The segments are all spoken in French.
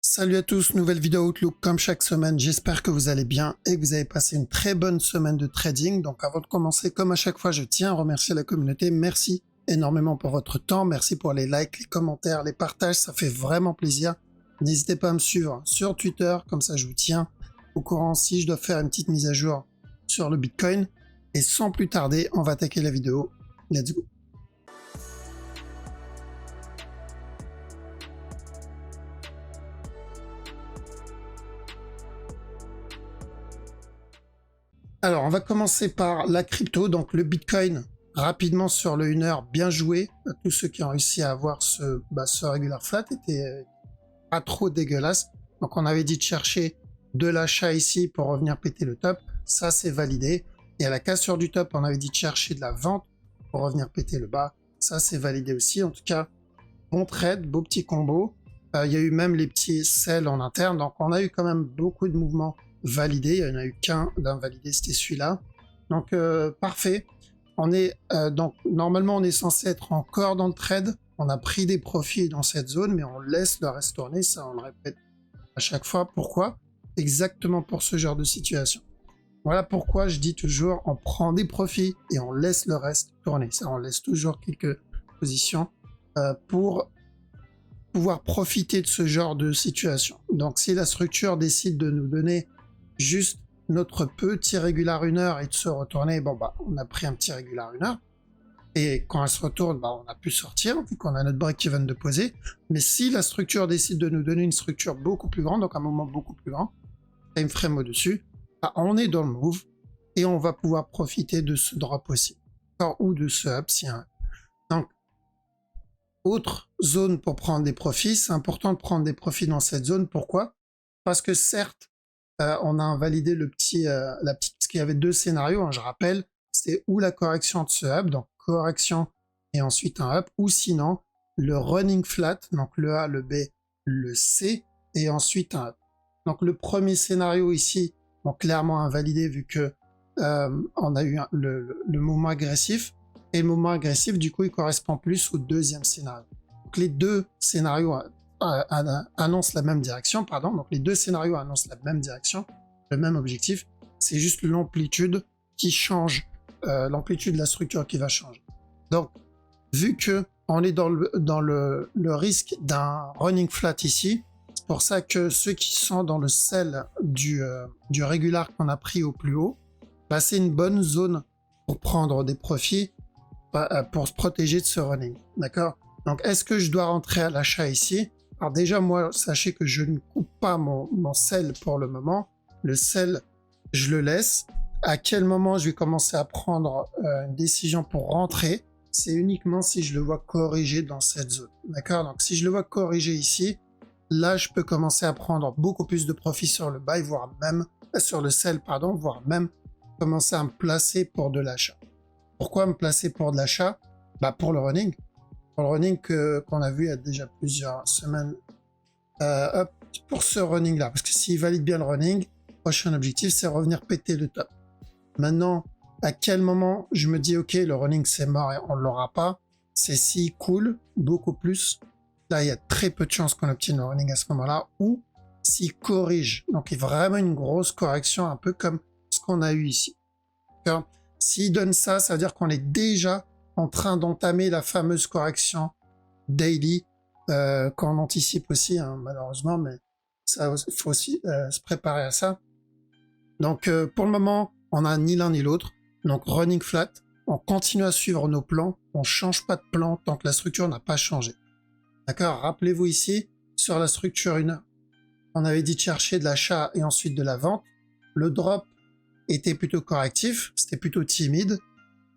Salut à tous, nouvelle vidéo Outlook comme chaque semaine, j'espère que vous allez bien et que vous avez passé une très bonne semaine de trading. Donc avant de commencer, comme à chaque fois, je tiens à remercier la communauté, merci énormément pour votre temps, merci pour les likes, les commentaires, les partages, ça fait vraiment plaisir. N'hésitez pas à me suivre sur Twitter, comme ça je vous tiens au courant si je dois faire une petite mise à jour sur le Bitcoin. Et sans plus tarder, on va attaquer la vidéo, let's go. Alors, on va commencer par la crypto, donc le Bitcoin, rapidement sur le 1 heure, bien joué. Tous ceux qui ont réussi à avoir ce regular flat était pas trop dégueulasse. Donc, on avait dit de chercher de l'achat ici pour revenir péter le top. Ça, c'est validé. Et à la cassure du top, on avait dit de chercher de la vente pour revenir péter le bas. Ça, c'est validé aussi. En tout cas, bon trade, beau petit combo. Il y a eu même les petits sell en interne. Donc, on a eu quand même beaucoup de mouvements validé, il n'y en a eu qu'un d'invalidé, c'était celui-là. Donc parfait. On est donc normalement on est censé être encore dans le trade. On a pris des profits dans cette zone, mais on laisse le reste tourner. Ça, on le répète à chaque fois. Pourquoi? Exactement pour ce genre de situation. Voilà pourquoi je dis toujours on prend des profits et on laisse le reste tourner. Ça, on laisse toujours quelques positions pour pouvoir profiter de ce genre de situation. Donc si la structure décide de nous donner juste notre petit régular 1 heure et de se retourner, bon bah on a pris un petit régular 1 heure et quand elle se retourne, bah on a pu sortir vu qu'on a notre break-even de poser. Mais si la structure décide de nous donner une structure beaucoup plus grande, donc un moment beaucoup plus grand, time frame au-dessus, bah on est dans le move et on va pouvoir profiter de ce drop aussi, ou de ce up si un. Donc autre zone pour prendre des profits, c'est important de prendre des profits dans cette zone. Pourquoi? Parce que certes on a invalidé parce qu'il y avait deux scénarios, hein, je rappelle, c'était ou la correction de ce up, donc correction et ensuite un up, ou sinon le running flat, donc le A, le B, le C, et ensuite un up. Donc le premier scénario ici, bon, clairement invalidé vu que on a eu le mouvement agressif, et le mouvement agressif du coup il correspond plus au deuxième scénario. Donc les deux scénarios annoncent la même direction, pardon. Donc les deux scénarios annoncent la même direction, le même objectif. C'est juste l'amplitude qui change, l'amplitude de la structure qui va changer. Donc, vu que on est dans le risque d'un running flat ici, c'est pour ça que ceux qui sont dans le sell du régular qu'on a pris au plus haut, bah, c'est une bonne zone pour prendre des profits, pour se protéger de ce running. D'accord? Donc, est-ce que je dois rentrer à l'achat ici? Alors déjà, moi, sachez que je ne coupe pas mon sell pour le moment. Le sell, je le laisse. À quel moment je vais commencer à prendre une décision pour rentrer? C'est uniquement si je le vois corriger dans cette zone. D'accord? Donc si je le vois corriger ici, là, je peux commencer à prendre beaucoup plus de profit sur le buy, voire même sur le sell, pardon, voire même commencer à me placer pour de l'achat. Pourquoi me placer pour de l'achat? Bah pour le running. Pour le running qu'on a vu il y a déjà plusieurs semaines, pour ce running là, parce que s'il valide bien le running, prochain objectif c'est revenir péter le top. Maintenant, à quel moment je me dis ok, le running c'est mort et on l'aura pas, c'est s'il coule beaucoup plus, là il y a très peu de chances qu'on obtienne le running à ce moment là, ou s'il corrige, donc il y a vraiment une grosse correction, un peu comme ce qu'on a eu ici. S'il donne ça, ça veut dire qu'on est déjà en train d'entamer la fameuse correction daily qu'on anticipe aussi, hein, malheureusement, mais ça, il faut aussi se préparer à ça. Donc pour le moment, on n'a ni l'un ni l'autre. Donc running flat, on continue à suivre nos plans, on change pas de plan tant que la structure n'a pas changé. D'accord? Rappelez-vous ici, sur la structure 1 heure, on avait dit de chercher de l'achat et ensuite de la vente. Le drop était plutôt correctif, c'était plutôt timide,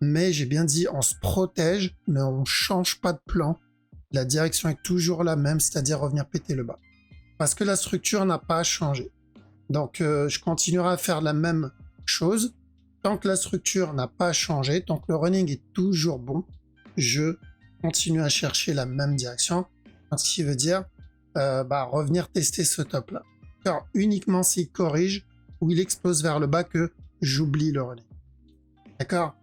mais j'ai bien dit on se protège, mais on change pas de plan. La direction est toujours la même, c'est-à-dire revenir péter le bas. Parce que la structure n'a pas changé. Donc je continuerai à faire la même chose. Tant que la structure n'a pas changé, tant que le running est toujours bon, je continue à chercher la même direction. Ce qui veut dire revenir tester ce top-là. Alors uniquement s'il corrige ou il explose vers le bas que j'oublie le running. D'accord?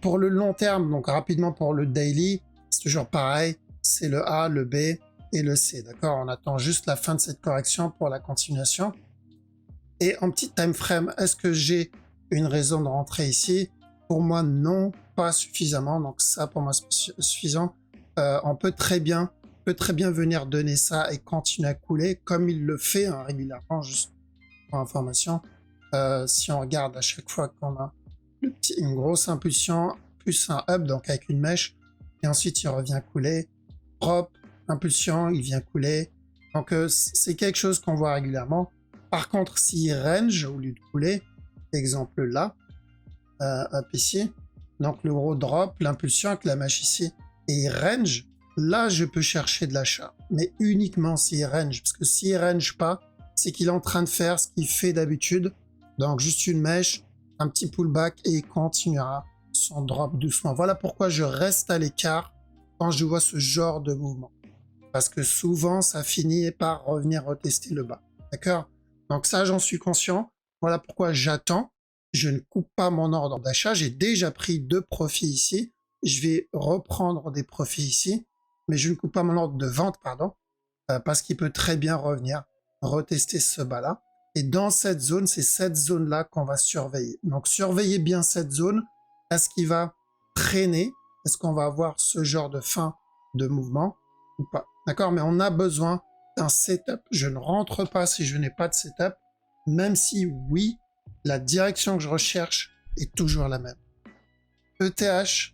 Pour le long terme, donc rapidement pour le daily, c'est toujours pareil, c'est le A, le B, et le C, d'accord? On attend juste la fin de cette correction pour la continuation. Et en petit time frame, est-ce que j'ai une raison de rentrer ici? Pour moi, non, pas suffisamment. Donc ça, pour moi, c'est suffisant. On peut très bien venir donner ça et continuer à couler, comme il le fait hein, régulièrement, juste pour information. Si on regarde à chaque fois qu'on a une grosse impulsion, plus un up, donc avec une mèche, et ensuite il revient couler, drop, impulsion, il vient couler. Donc c'est quelque chose qu'on voit régulièrement. Par contre, s'il range au lieu de couler, exemple là, up ici, donc le gros drop, l'impulsion avec la mèche ici, et il range, là je peux chercher de l'achat, mais uniquement s'il range, parce que s'il range pas, c'est qu'il est en train de faire ce qu'il fait d'habitude, donc juste une mèche, un petit pullback et il continuera son drop doucement. Voilà pourquoi je reste à l'écart quand je vois ce genre de mouvement, parce que souvent ça finit par revenir retester le bas, d'accord? Donc ça j'en suis conscient, voilà pourquoi j'attends. Je ne coupe pas mon ordre d'achat. J'ai déjà pris 2 profits ici. Je vais reprendre des profits ici. Mais je ne coupe pas mon ordre de vente, pardon. Parce qu'il peut très bien revenir retester ce bas-là. Et dans cette zone, c'est cette zone-là qu'on va surveiller. Donc surveillez bien cette zone. Est-ce qu'il va traîner? Est-ce qu'on va avoir ce genre de fin de mouvement ou pas? D'accord? Mais on a besoin d'un setup. Je ne rentre pas si je n'ai pas de setup. Même si, oui, la direction que je recherche est toujours la même. ETH,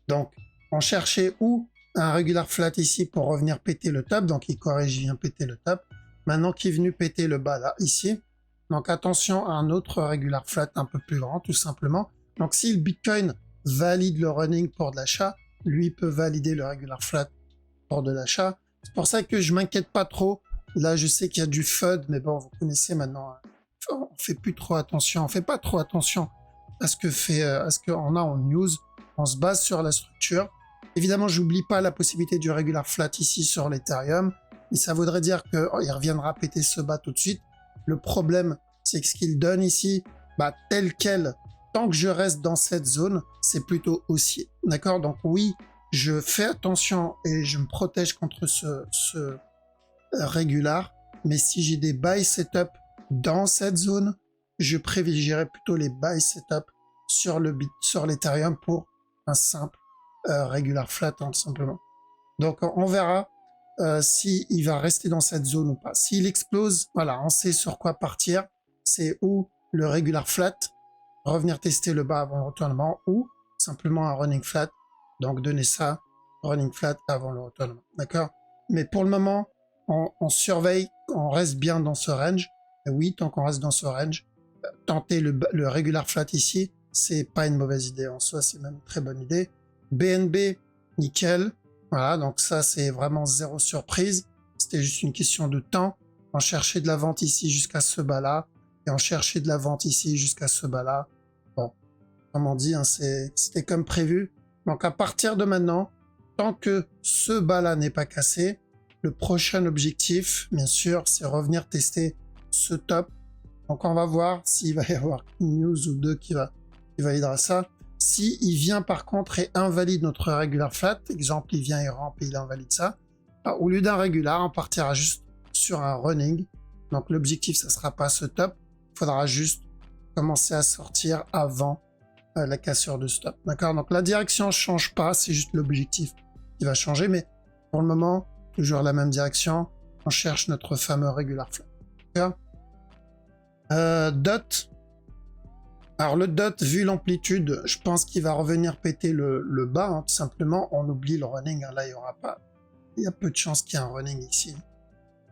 donc on cherchait où un regular flat ici pour revenir péter le top, donc il corrige, il vient péter le top. Maintenant qu'il est venu péter le bas là, ici, donc attention à un autre regular flat un peu plus grand, tout simplement. Donc si le Bitcoin valide le running pour de l'achat, lui peut valider le regular flat pour de l'achat. C'est pour ça que je m'inquiète pas trop. Là, je sais qu'il y a du FUD, mais bon, vous connaissez maintenant. On fait plus trop attention, on fait pas trop attention à ce qu'on a en news. On se base sur la structure. Évidemment, j'oublie pas la possibilité du regular flat ici sur l'Ethereum, mais ça voudrait dire qu'il reviendra péter ce bas tout de suite. Le problème, c'est que ce qu'il donne ici, tel quel, tant que je reste dans cette zone, c'est plutôt haussier. D'accord? Donc oui, je fais attention et je me protège contre ce regular, mais si j'ai des buy setup dans cette zone, je privilégierais plutôt les buy setup sur l'Ethereum pour un simple regular flat, hein, tout simplement. Donc on verra s'il va rester dans cette zone ou pas. S'il explose, voilà, on sait sur quoi partir. C'est ou le regular flat, revenir tester le bas avant le retournement, ou simplement un running flat. Donc donner ça, running flat avant le retournement. D'accord? Mais pour le moment, on surveille, on reste bien dans ce range. Et oui, tant qu'on reste dans ce range, tenter le regular flat ici, c'est pas une mauvaise idée en soi, c'est même une très bonne idée. BNB, nickel. Voilà, donc ça c'est vraiment zéro surprise. C'était juste une question de temps. On cherchait de la vente ici jusqu'à ce bas-là, et on cherchait de la vente ici jusqu'à ce bas-là. Bon, comme on dit, hein, c'était comme prévu. Donc à partir de maintenant, tant que ce bas-là n'est pas cassé, le prochain objectif, bien sûr, c'est revenir tester ce top. Donc on va voir s'il va y avoir une news ou deux qui validera ça. Si il vient par contre et invalide notre regular flat, exemple il vient et rampe et il invalide ça, au lieu d'un regular, on partira juste sur un running. Donc l'objectif, ça sera pas ce top, il faudra juste commencer à sortir avant la cassure de stop. D'accord? Donc la direction change pas, c'est juste l'objectif qui va changer, mais pour le moment, toujours la même direction, on cherche notre fameux regular flat. D'accord? DOT. Alors le DOT, vu l'amplitude, je pense qu'il va revenir péter le bas, hein, tout simplement. On oublie le running, hein, là il y aura pas. Il y a peu de chances qu'il y ait un running ici,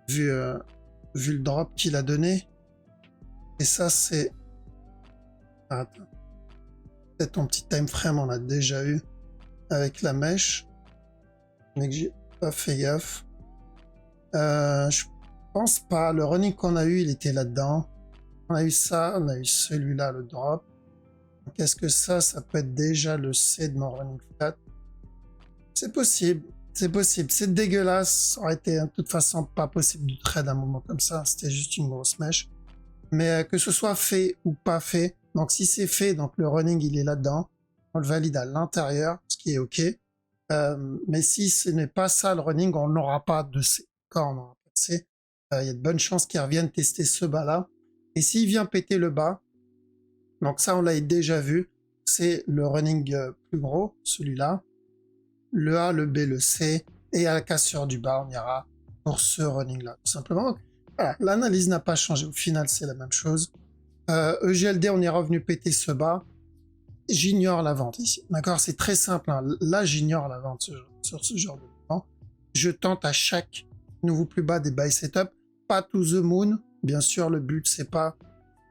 vu le drop qu'il a donné. Et ça c'est... Attends. Peut-être en petit time frame on l'a déjà eu avec la mèche, mais que j'ai pas fait gaffe. Je pense pas. Le running qu'on a eu, il était là-dedans. On a eu ça, on a eu celui-là, le drop. Qu'est-ce que ça peut être déjà le C de mon running flat. C'est possible, c'est possible. C'est dégueulasse. Ça aurait été de toute façon pas possible de trade à un moment comme ça. C'était juste une grosse mèche. Mais que ce soit fait ou pas fait, donc si c'est fait, donc le running il est là-dedans. On le valide à l'intérieur, ce qui est OK. Mais si ce n'est pas ça le running, on n'aura pas de C. Quand on n'aura pas de C, il y a de bonnes chances qu'il revienne tester ce bas-là. Et s'il vient péter le bas, donc ça on l'a déjà vu, c'est le running plus gros, celui-là. Le A, le B, le C, et à la cassure du bas, on ira pour ce running-là, tout simplement. Voilà, l'analyse n'a pas changé, au final c'est la même chose. EGLD, on est revenu péter ce bas. J'ignore la vente ici, d'accord? C'est très simple, hein. Là j'ignore la vente sur ce genre de mouvement. Je tente à chaque nouveau plus bas des buy setup, pas to the moon. Bien sûr, le but c'est pas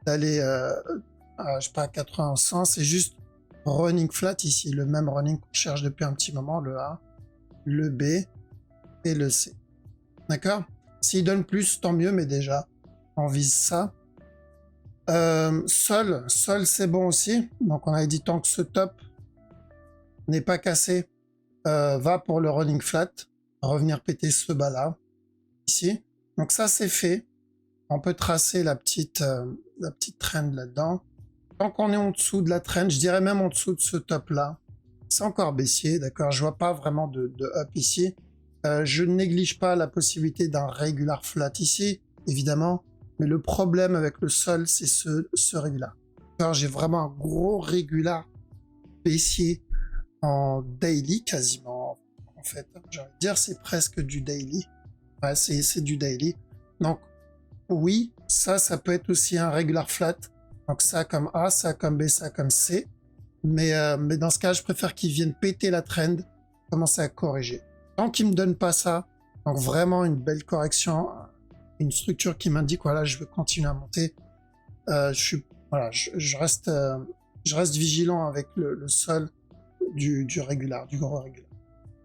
d'aller je sais pas, 80 100, c'est juste running flat ici, le même running qu'on cherche depuis un petit moment, le A, le B et le C. D'accord? S'il donne plus, tant mieux, mais déjà, on vise ça. Sol c'est bon aussi. Donc on avait dit tant que ce top n'est pas cassé, va pour le running flat, revenir péter ce bas là, ici. Donc ça c'est fait. On peut tracer la petite trend là-dedans. Tant qu'on est en dessous de la trend, je dirais même en dessous de ce top là, c'est encore baissier, d'accord? Je vois pas vraiment de up ici. Je ne néglige pas la possibilité d'un regular flat ici, évidemment. Mais le problème avec le sol, c'est ce régular. Alors, j'ai vraiment un gros régular baissier en daily, quasiment, en fait. J'ai envie de dire, c'est presque du daily. Ouais, c'est du daily. Donc, oui, ça peut être aussi un regular flat. Donc, ça comme A, ça comme B, ça comme C. Mais dans ce cas, je préfère qu'ils viennent péter la trend, commencer à corriger. Tant qu'ils me donnent pas ça, donc vraiment une belle correction, une structure qui m'indique voilà, je veux continuer à monter. Je reste vigilant avec le sol du régular, du gros régular.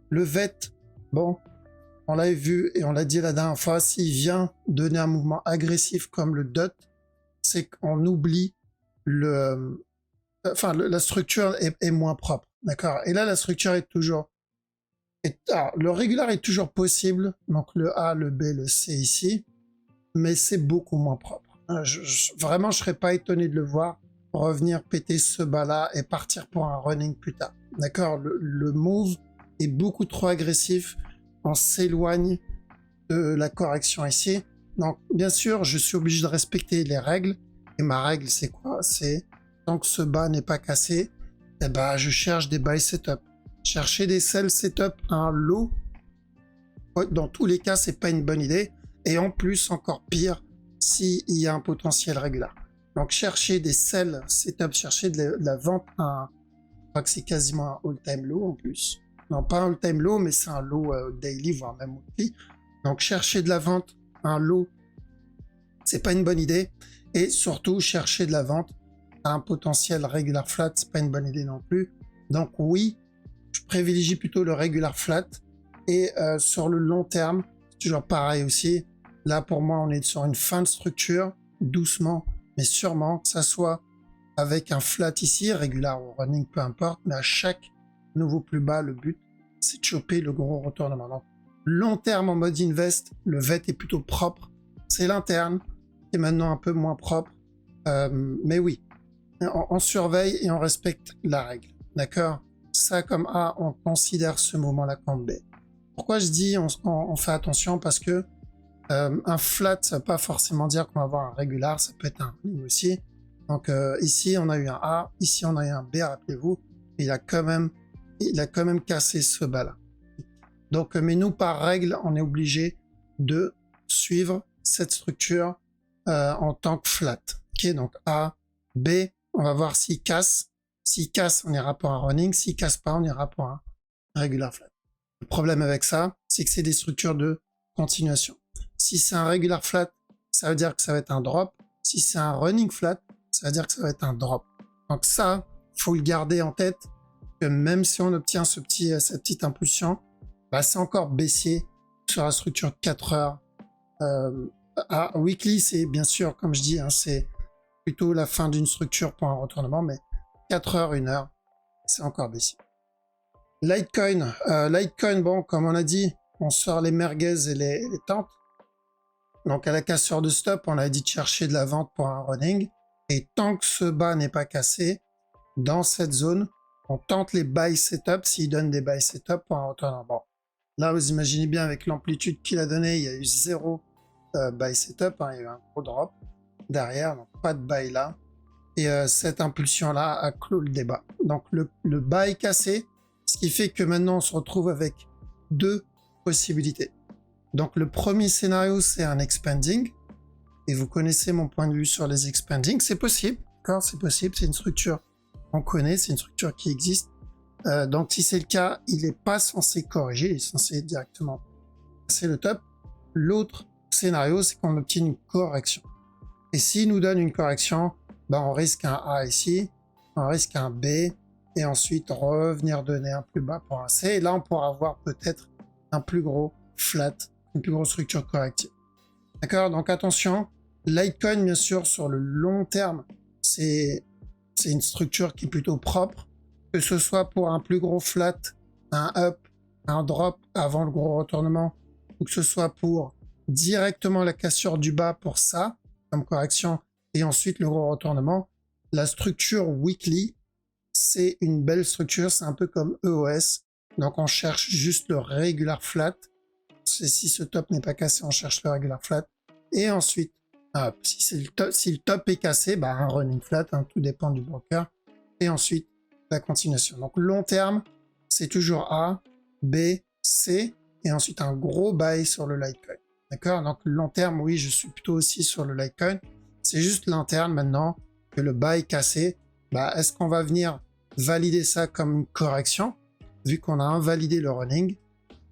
Le VET, bon, on l'avait vu et on l'a dit la dernière fois, s'il vient donner un mouvement agressif comme le DOT, c'est qu'on oublie la structure est moins propre, d'accord? Et là, la structure est toujours le régular est toujours possible, donc le A, le B, le C ici, mais c'est beaucoup moins propre. Vraiment, je serais pas étonné de le voir revenir péter ce bas-là et partir pour un running plus tard. D'accord? Le move est beaucoup trop agressif, on s'éloigne de la correction ici. Donc, bien sûr, je suis obligé de respecter les règles, et ma règle, c'est quoi? C'est, tant que ce bas n'est pas cassé, eh ben, je cherche des buy setup. Chercher des sell setup à un low, dans tous les cas, c'est pas une bonne idée. Et en plus, encore pire, s'il y a un potentiel régulier. Donc, chercher des sell setup, chercher de la vente à je crois que c'est quasiment un all-time low en plus. Non, pas un all-time low, mais c'est un low daily, voire même weekly. Donc, chercher de la vente à un low, c'est pas une bonne idée. Et surtout, chercher de la vente à un potentiel regular flat, c'est pas une bonne idée non plus. Donc, oui, je privilégie plutôt le regular flat. Et sur le long terme, c'est toujours pareil aussi. Là, pour moi, on est sur une fin de structure, doucement, mais sûrement, que ça soit avec un flat ici, regular ou running, peu importe, mais à chaque nouveau plus bas, le but, c'est de choper le gros retournement. Donc, long terme en mode invest, le VET est plutôt propre. C'est l'interne qui est maintenant un peu moins propre. Mais oui, on surveille et on respecte la règle. D'accord? Ça comme A, on considère ce moment-là comme B. Pourquoi je dis on fait attention? Parce que un flat, ça ne veut pas forcément dire qu'on va avoir un régular, ça peut être un running aussi. Donc ici, on a eu un A, ici, on a eu un B, rappelez-vous. Il a quand même cassé ce bas-là. Donc, mais nous, par règle, on est obligé de suivre cette structure en tant que flat. Ok, donc A, B, on va voir s'il casse. S'il casse, on ira pour un running. S'il casse pas, on ira pour un regular flat. Le problème avec ça, c'est que c'est des structures de continuation. Si c'est un regular flat, ça veut dire que ça va être un drop. Si c'est un running flat, ça veut dire que ça va être un drop. Donc ça, faut le garder en tête, que même si on obtient cette petite impulsion, bah c'est encore baissier sur la structure 4 heures. À weekly, c'est bien sûr, comme je dis, hein, c'est plutôt la fin d'une structure pour un retournement, mais 4 heures, 1 heure, c'est encore baissier. Litecoin, bon, comme on a dit, on sort les merguez et les tentes. Donc à la cassure de stop, on a dit de chercher de la vente pour un running. Et tant que ce bas n'est pas cassé, dans cette zone, On tente les buy setup s'il donne des buy setup pour un retournement. Bon, là, vous imaginez bien avec l'amplitude qu'il a donné, il y a eu 0 buy setup, hein, il y a eu un gros drop derrière, donc pas de buy là. Et cette impulsion-là a clos le débat. Donc le buy cassé, ce qui fait que maintenant on se retrouve avec deux possibilités. Donc le premier scénario, c'est un expanding. Et vous connaissez mon point de vue sur les expanding. C'est possible, d'accord, c'est possible, c'est une structure qu'on connaît, c'est une structure qui existe. Donc si c'est le cas, il n'est pas censé corriger, il est censé directement passer le top. L'autre scénario, c'est qu'on obtient une correction. Et s'il nous donne une correction, ben on risque un A ici, on risque un B, et ensuite revenir donner un plus bas pour un C. Et là, on pourra avoir peut-être un plus gros flat, une plus grosse structure corrective. D'accord? Donc attention, Litecoin, bien sûr, sur le long terme, c'est une structure qui est plutôt propre, que ce soit pour un plus gros flat, un up, un drop avant le gros retournement, ou que ce soit pour directement la cassure du bas pour ça, comme correction, et ensuite le gros retournement. La structure weekly, c'est une belle structure, c'est un peu comme EOS. Donc on cherche juste le regular flat. Si ce top n'est pas cassé, on cherche le regular flat. Et ensuite, si le top est cassé, bah un running flat, hein, tout dépend du broker. Et ensuite, la continuation. Donc long terme, c'est toujours A, B, C, et ensuite un gros buy sur le Litecoin. D'accord? Donc long terme, oui, je suis plutôt aussi sur le Litecoin. C'est juste l'interne maintenant que le buy cassé. Bah, est-ce qu'on va venir valider ça comme une correction, vu qu'on a invalidé le running,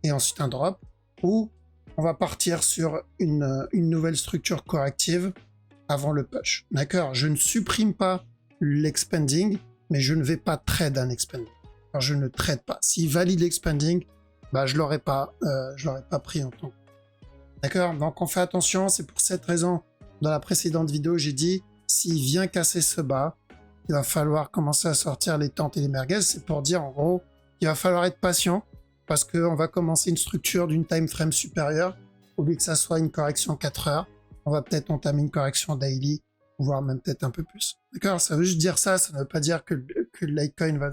et ensuite un drop, ou on va partir sur une nouvelle structure corrective avant le push. D'accord? Je ne supprime pas l'expanding, mais je ne vais pas trade un expanding. Alors, je ne trade pas. S'il valide l'expanding, bah, je l'aurais pas pris en tant que. D'accord? Donc on fait attention, c'est pour cette raison, dans la précédente vidéo, j'ai dit, s'il vient casser ce bas, il va falloir commencer à sortir les tentes et les merguez. C'est pour dire, en gros, qu'il va falloir être patient, parce qu'on va commencer une structure d'une time frame supérieure, au lieu que ça soit une correction 4 heures, on va peut-être entamer une correction daily, voire même peut-être un peu plus. D'accord? Ça veut juste dire ça ne veut pas dire que le Litecoin va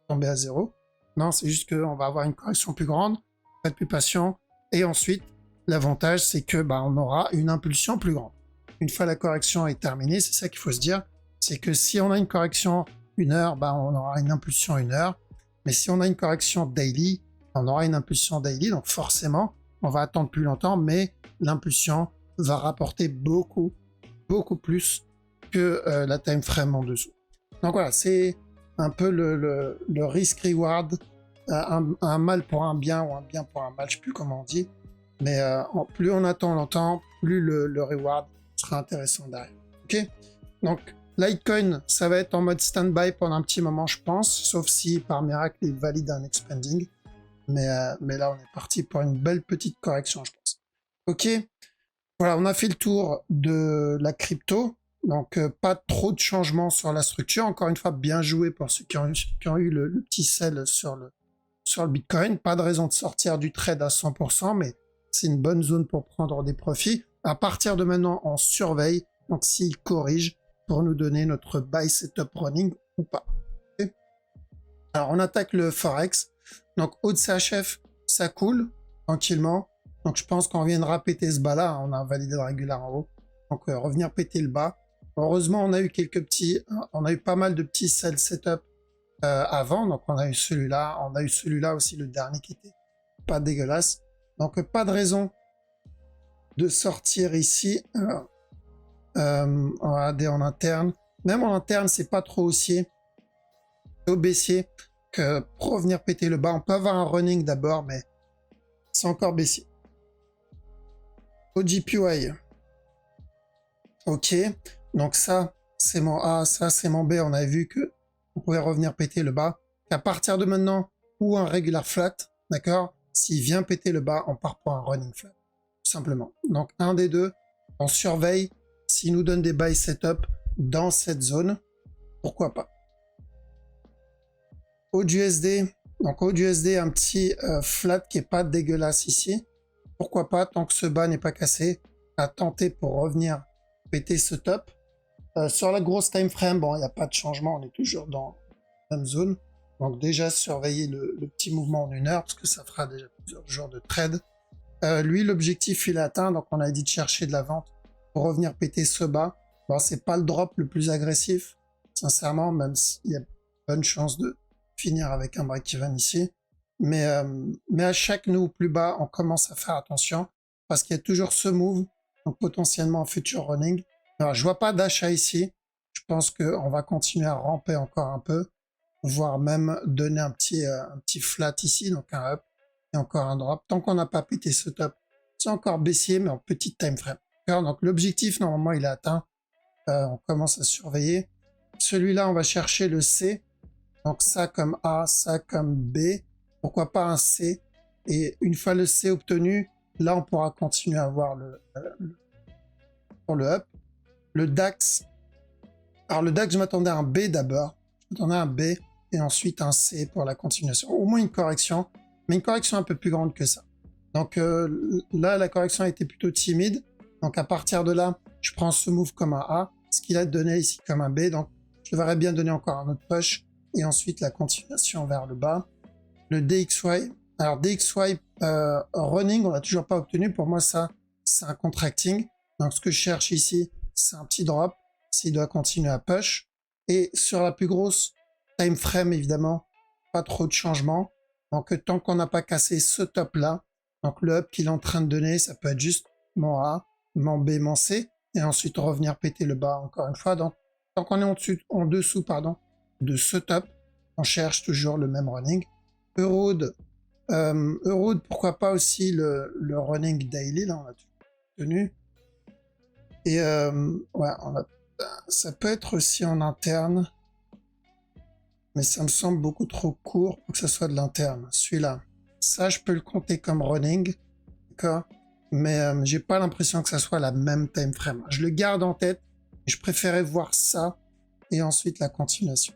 tomber à zéro. Non, c'est juste qu'on va avoir une correction plus grande, être plus patient, et ensuite, l'avantage, c'est que bah, on aura une impulsion plus grande. Une fois la correction est terminée, c'est ça qu'il faut se dire, c'est que si on a une correction 1 heure, bah, on aura une impulsion 1 heure, mais si on a une correction daily, on aura une impulsion daily, donc forcément, on va attendre plus longtemps, mais l'impulsion va rapporter beaucoup plus que la time frame en dessous. Donc voilà, c'est un peu le risk-reward, un mal pour un bien ou un bien pour un mal, je sais plus comment on dit, mais plus on attend longtemps, plus le reward sera intéressant derrière. Ok? Donc Litecoin, ça va être en mode stand-by pendant un petit moment, je pense, sauf si par miracle il valide un expanding. Mais là, on est parti pour une belle petite correction, je pense. Ok, voilà, on a fait le tour de la crypto. Donc, pas trop de changements sur la structure. Encore une fois, bien joué pour ceux qui ont eu le petit sell sur le Bitcoin. Pas de raison de sortir du trade à 100%, mais c'est une bonne zone pour prendre des profits. À partir de maintenant, on surveille. Donc, s'il corrige pour nous donner notre buy setup running ou pas. Okay. Alors, on attaque le Forex. Donc, haut de CHF, ça coule tranquillement. Donc, je pense qu'on viendra péter ce bas-là. On a validé le régulier en haut. Donc, revenir péter le bas. Heureusement, on a eu pas mal de petits sell setup avant. Donc, on a eu celui-là aussi, le dernier qui était pas dégueulasse. Donc, pas de raison de sortir ici. Regardez en interne. Même en interne, c'est pas trop haussier. Au baissier. Que pour revenir péter le bas, on peut avoir un running d'abord, mais c'est encore baissier. Au GPY. Ok, donc ça, c'est mon A, ça, c'est mon B. On avait vu que on pouvait revenir péter le bas. À partir de maintenant, ou un regular flat, d'accord? S'il vient péter le bas, on part pour un running flat, tout simplement. Donc, un des deux, on surveille. S'il nous donne des buy setup dans cette zone, pourquoi pas? AUD-USD, donc AUD-USD, un petit flat qui est pas dégueulasse ici. Pourquoi pas, tant que ce bas n'est pas cassé, à tenter pour revenir péter ce top. Sur la grosse time frame, bon, il n'y a pas de changement, on est toujours dans la même zone. Donc déjà surveiller le petit mouvement en 1 heure, parce que ça fera déjà plusieurs jours de trade. Lui, l'objectif, il est atteint, donc on a dit de chercher de la vente pour revenir péter ce bas. Bon, c'est pas le drop le plus agressif, sincèrement, même s'il y a bonne chance de finir avec un break-even ici. Mais à chaque nœud plus bas, on commence à faire attention, parce qu'il y a toujours ce move, donc potentiellement un futur running. Alors, je vois pas d'achat ici. Je pense qu'on va continuer à ramper encore un peu, voire même donner un petit flat ici, donc un up et encore un drop. Tant qu'on n'a pas pété ce top, c'est encore baissier, mais en petite time frame. Donc l'objectif, normalement, il est atteint. On commence à surveiller. Celui-là, on va chercher le C. Donc ça comme A, ça comme B. Pourquoi pas un C? Et une fois le C obtenu, là, on pourra continuer à voir pour le up. Le DAX. Alors le DAX, je m'attendais à un B d'abord. Je m'attendais à un B et ensuite un C pour la continuation. Au moins une correction, mais une correction un peu plus grande que ça. Donc là, la correction a été plutôt timide. Donc à partir de là, je prends ce move comme un A, ce qu'il a donné ici comme un B. Donc je devrais bien donner encore un autre push et ensuite la continuation vers le bas. Le DXY. Alors DXY running, on l'a toujours pas obtenu. Pour moi, ça, c'est un contracting. Donc ce que je cherche ici, c'est un petit drop s'il doit continuer à push. Et sur la plus grosse time frame, évidemment, pas trop de changements. Donc tant qu'on n'a pas cassé ce top là, donc le up qu'il est en train de donner, ça peut être juste mon A, mon B, mon C, et ensuite revenir péter le bas encore une fois. Donc tant qu'on est en dessous de ce top, on cherche toujours le même running. Euroad, pourquoi pas aussi le running daily, là on a tenu. Et ouais, ça peut être aussi en interne, mais ça me semble beaucoup trop court pour que ça soit de l'interne. Celui-là, ça je peux le compter comme running, d'accord, mais j'ai pas l'impression que ça soit la même time frame. Je le garde en tête, mais je préférais voir ça et ensuite la continuation.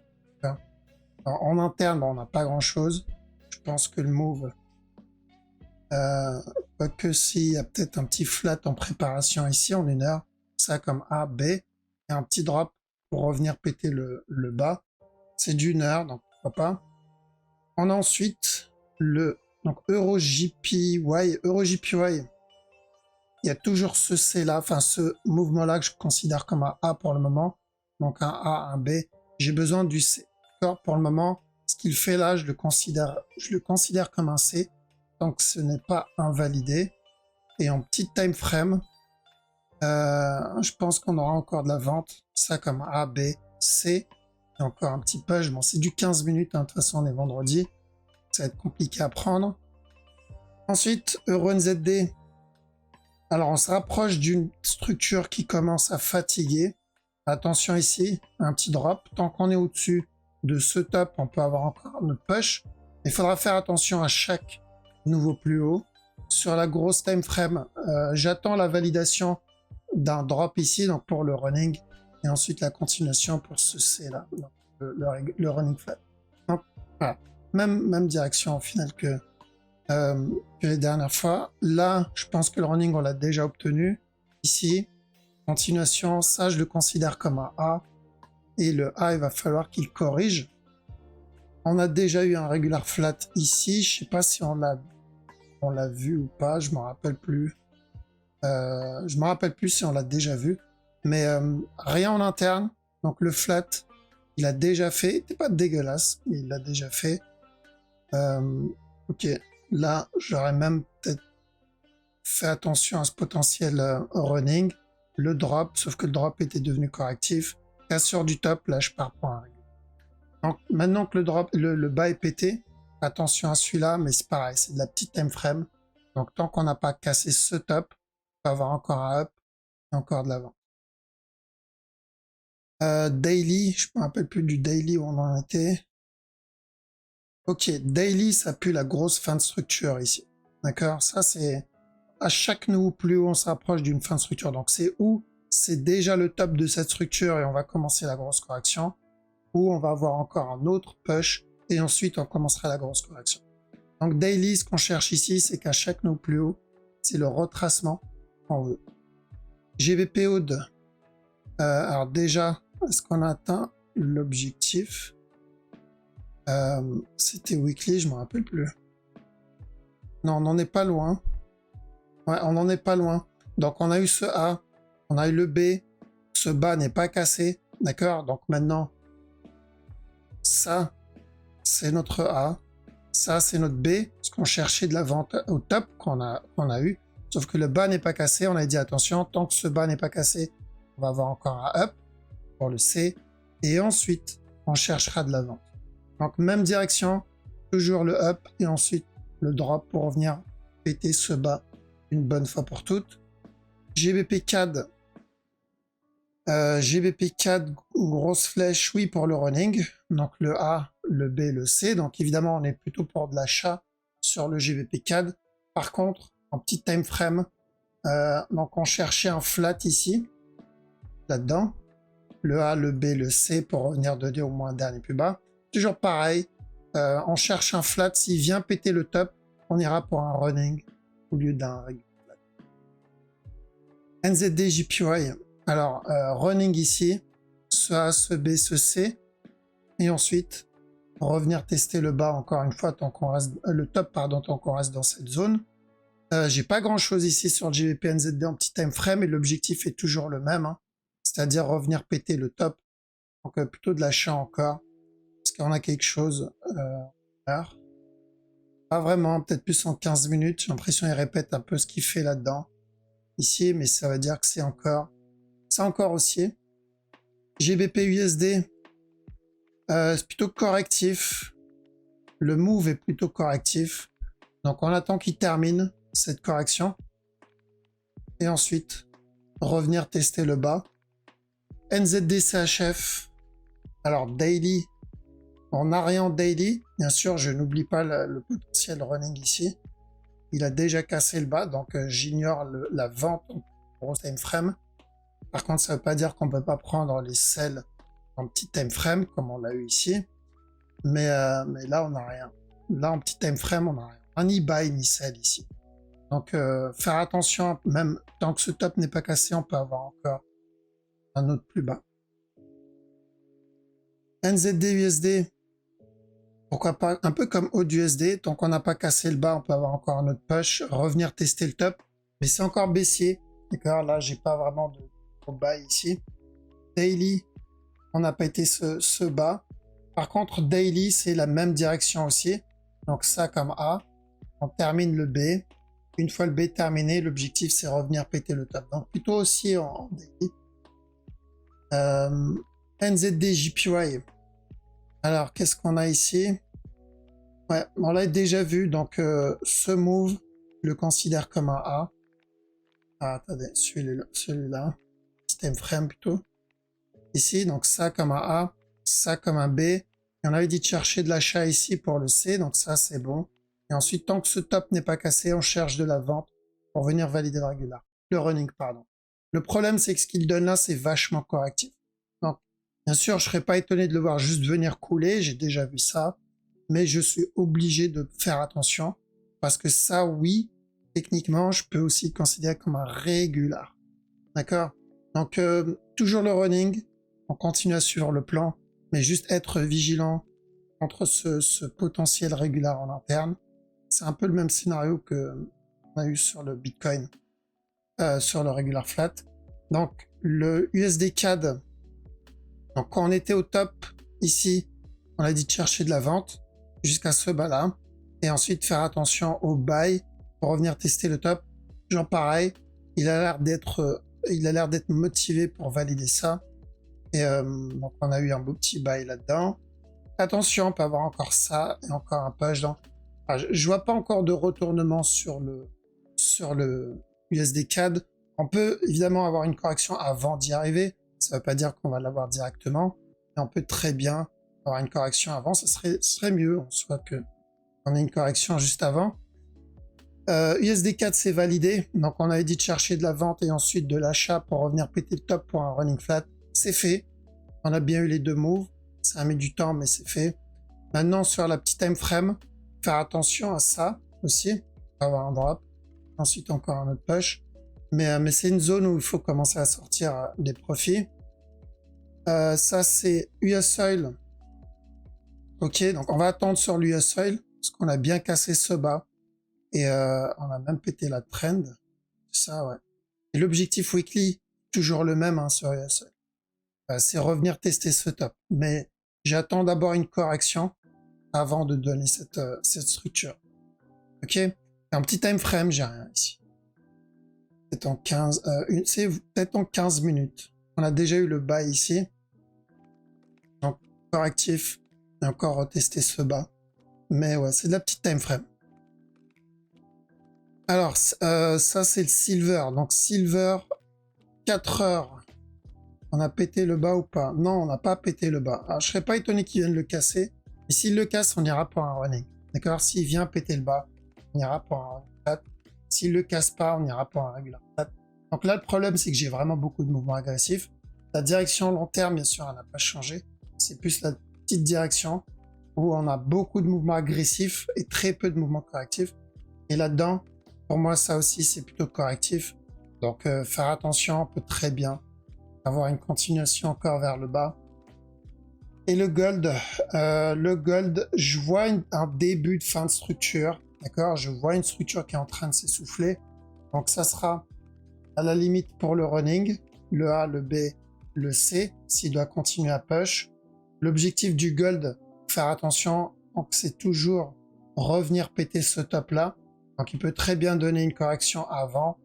Alors, en interne, bon, on n'a pas grand-chose. Je pense que le move, que s'il y a peut-être un petit flat en préparation ici en 1 heure, ça comme A, B, et un petit drop pour revenir péter le bas. C'est d'1 heure, donc pourquoi pas. On a ensuite donc EuroJPY. EuroJPY, il y a toujours ce C là, enfin ce mouvement-là que je considère comme un A pour le moment. Donc un A, un B. J'ai besoin du C. D'accord, pour le moment, ce qu'il fait là, je le considère comme un C. Donc ce n'est pas invalidé. Et en petite time frame, je pense qu'on aura encore de la vente. Ça comme A, B, C. Et encore un petit push. Bon, c'est du 15 minutes. Hein. De toute façon, on est vendredi. Ça va être compliqué à prendre. Ensuite, EuroNZD. Alors, on se rapproche d'une structure qui commence à fatiguer. Attention ici, un petit drop. Tant qu'on est au-dessus de ce top, on peut avoir encore notre push. Il faudra faire attention à chaque nouveau plus haut. Sur la grosse time frame, j'attends la validation d'un drop ici, donc pour le running, et ensuite la continuation pour ce C là, le running flat. Donc voilà, même direction au final que les dernières fois. Là, je pense que le running on l'a déjà obtenu. Ici, continuation, ça je le considère comme un A, et le A il va falloir qu'il corrige. On a déjà eu un regular flat ici, je sais pas si on l'a vu ou pas, je m'en rappelle plus. Je me rappelle plus si on l'a déjà vu, mais rien en interne. Donc le flat, il a déjà fait. C'était pas dégueulasse, mais il l'a déjà fait. Ok, là, j'aurais même peut-être fait attention à ce potentiel running. Le drop, sauf que le drop était devenu correctif. Cassure du top, là, je pars pour un regular. Donc maintenant que le bas est pété, attention à celui-là, mais c'est pareil, c'est de la petite time frame. Donc tant qu'on n'a pas cassé ce top, on va avoir encore un up et encore de l'avant. Daily, je me rappelle plus du daily où on en était. Ok, daily, ça pue la grosse fin de structure ici. D'accord, ça c'est à chaque nouveau plus haut, on se rapproche d'une fin de structure. Donc c'est où c'est déjà le top de cette structure et on va commencer la grosse correction, ou on va avoir encore un autre push et ensuite on commencera la grosse correction. Donc daily, ce qu'on cherche ici, c'est qu'à chaque nouveau plus haut, c'est le retracement en haut. GBPO de alors déjà, est-ce qu'on a atteint l'objectif? C'était weekly, je me rappelle plus. Non, on n'en est pas loin. Ouais, on n'en est pas loin. Donc on a eu ce A, on a eu le B, ce bas n'est pas cassé, d'accord? Donc maintenant, ça, c'est notre A, ça, c'est notre B, ce qu'on cherchait de la vente au top qu'on a eu. Sauf que le bas n'est pas cassé, on a dit attention, tant que ce bas n'est pas cassé, on va avoir encore un up pour le C, et ensuite, on cherchera de la vente. Donc même direction, toujours le up, et ensuite le drop pour revenir péter ce bas une bonne fois pour toutes. GBP CAD, grosse flèche, oui, pour le running. Donc le A, le B, le C. Donc évidemment, on est plutôt pour de l'achat sur le GBP CAD. Par contre, en petit time frame, donc on cherchait un flat ici, là-dedans. Le A, le B, le C pour revenir de 2 au moins un dernier plus bas. Toujours pareil, on cherche un flat. S'il vient péter le top, on ira pour un running au lieu d'un regular. NZD JPY, alors running ici, ce A, ce B, ce C, et ensuite revenir tester le bas encore une fois tant qu'on reste le top pardon tant qu'on reste dans cette zone. J'ai pas grand chose ici sur le GBP NZD en petit time frame et l'objectif est toujours le même, hein, c'est-à-dire revenir péter le top, donc plutôt de l'achat encore, parce qu'on a quelque chose pas vraiment, peut-être plus en 15 minutes, j'ai l'impression qu'il répète un peu ce qu'il fait là-dedans. Ici, mais ça veut dire que c'est encore haussier. GBP USD, c'est plutôt correctif. Le move est plutôt correctif. Donc on attend qu'il termine cette correction. Et ensuite, revenir tester le bas. NZD CHF, alors daily, en arrière daily, bien sûr, je n'oublie pas le potentiel running ici. Il a déjà cassé le bas, donc j'ignore la vente en gros time frame. Par contre, ça ne veut pas dire qu'on ne peut pas prendre les sells en petit time frame, comme on l'a eu ici. Mais là, on n'a rien. Là, en petit time frame, on n'a rien. Un ni buy ni sell ici. Donc, faire attention, même tant que ce top n'est pas cassé, on peut avoir encore un autre plus bas. NZD USD, pourquoi pas, un peu comme AUDUSD, tant qu'on n'a pas cassé le bas, on peut avoir encore un autre push, revenir tester le top, mais c'est encore baissier, d'accord, là j'ai pas vraiment de buy ici. Daily, on n'a pas été ce bas, par contre daily c'est la même direction aussi, donc ça comme A, on termine le B, une fois le B terminé, l'objectif c'est revenir péter le top, donc plutôt aussi en daily. NZD JPY, alors qu'est-ce qu'on a ici? Ouais, on l'a déjà vu, donc ce move, je le considère comme un A. Ah, attendez, celui-là, time frame plutôt. Ici, donc ça comme un A, ça comme un B. Et on avait dit de chercher de l'achat ici pour le C, donc ça c'est bon. Et ensuite, tant que ce top n'est pas cassé, on cherche de la vente pour venir valider le régular. Le running, pardon. Le problème, c'est que ce qu'il donne là, c'est vachement correctif. Donc, bien sûr, je serais pas étonné de le voir juste venir couler, j'ai déjà vu ça. Mais je suis obligé de faire attention parce que ça, oui, techniquement, je peux aussi le considérer comme un régular. D'accord? Donc, toujours le running, on continue à suivre le plan, mais juste être vigilant contre ce potentiel régular en interne. C'est un peu le même scénario que on a eu sur le Bitcoin, sur le régular flat. Donc, le USD CAD, donc quand on était au top, ici, on a dit de chercher de la vente jusqu'à ce bas là et ensuite faire attention au buy pour revenir tester le top. Genre pareil, il a l'air d'être motivé pour valider ça et donc on a eu un beau petit buy là-dedans. Attention, on peut avoir encore ça et encore un push dans. Enfin, je vois pas encore de retournement sur le USD CAD. On peut évidemment avoir une correction avant d'y arriver, ça veut pas dire qu'on va l'avoir directement, mais on peut très bien avoir une correction avant, ce serait mieux en soit que on ait une correction juste avant. USD 4 c'est validé, donc on avait dit de chercher de la vente et ensuite de l'achat pour revenir péter le top pour un running flat, c'est fait. On a bien eu les deux moves, ça a mis du temps mais c'est fait. Maintenant sur la petite time frame, faire attention à ça aussi, avoir un drop, ensuite encore un autre push, mais c'est une zone où il faut commencer à sortir des profits. Ça c'est US Oil. Ok, donc on va attendre sur l'US Oil, parce qu'on a bien cassé ce bas. Et on a même pété la trend. C'est ça, ouais. Et l'objectif weekly, toujours le même hein, sur US Oil. C'est revenir tester ce top. Mais j'attends d'abord une correction avant de donner cette structure. Ok. Un petit time frame, j'ai rien ici. C'est en 15, c'est peut-être en 15 minutes. On a déjà eu le bas ici. Donc, correctif. Et encore retester ce bas. Mais ouais, c'est de la petite time frame. Alors, ça c'est le silver. Donc, silver, 4 heures. On a pété le bas ou pas? Non, on n'a pas pété le bas. Alors, je serais pas étonné qu'il vienne le casser. Et s'il le casse, on ira pour un running. D'accord? S'il vient péter le bas, on ira pour un running flat. S'il le casse pas, on ira pour un regular flat. Donc là, le problème, c'est que j'ai vraiment beaucoup de mouvements agressifs. La direction long terme, bien sûr, elle n'a pas changé. C'est plus la petite direction où on a beaucoup de mouvements agressifs et très peu de mouvements correctifs. Et là-dedans, pour moi, ça aussi, c'est plutôt correctif. Donc, faire attention, on peut très bien avoir une continuation encore vers le bas. Et le gold, je vois un début de fin de structure, d'accord? Je vois une structure qui est en train de s'essouffler. Donc ça sera à la limite pour le running, le A, le B, le C, s'il doit continuer à push. L'objectif du gold, faire attention, c'est toujours revenir péter ce top-là. Donc il peut très bien donner une correction avant,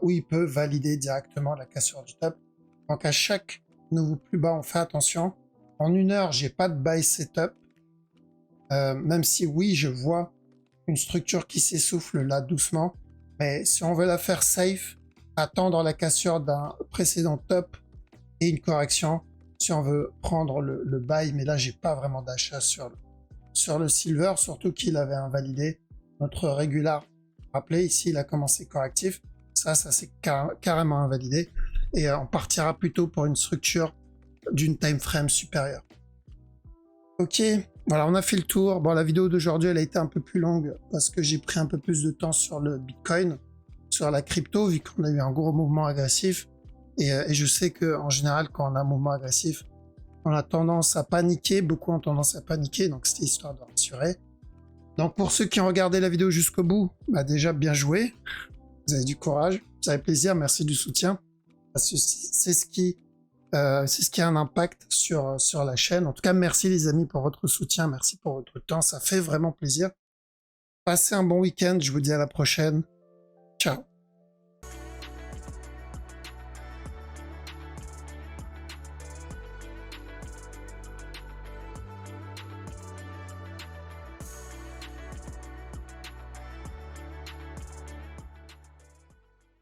ou il peut valider directement la cassure du top. Donc à chaque nouveau plus bas, on fait attention. En 1 heure, j'ai pas de buy setup. Même si oui, je vois une structure qui s'essouffle là doucement. Mais si on veut la faire safe, attendre la cassure d'un précédent top et une correction. Si on veut prendre le buy, mais là, j'ai pas vraiment d'achat sur le silver, surtout qu'il avait invalidé notre régular. Rappelez, ici, il a commencé correctif. Ça s'est carrément invalidé. Et on partira plutôt pour une structure d'une time frame supérieure. Ok, voilà, on a fait le tour. Bon, la vidéo d'aujourd'hui, elle a été un peu plus longue parce que j'ai pris un peu plus de temps sur le Bitcoin, sur la crypto, vu qu'on a eu un gros mouvement agressif. Et je sais que en général, quand on a un mouvement agressif, on a tendance à paniquer. Beaucoup ont tendance à paniquer, donc c'était histoire de rassurer. Donc pour ceux qui ont regardé la vidéo jusqu'au bout, bah déjà bien joué. Vous avez du courage, vous avez plaisir, merci du soutien. C'est ce qui a un impact sur la chaîne. En tout cas, merci les amis pour votre soutien, merci pour votre temps, ça fait vraiment plaisir. Passez un bon week-end, je vous dis à la prochaine.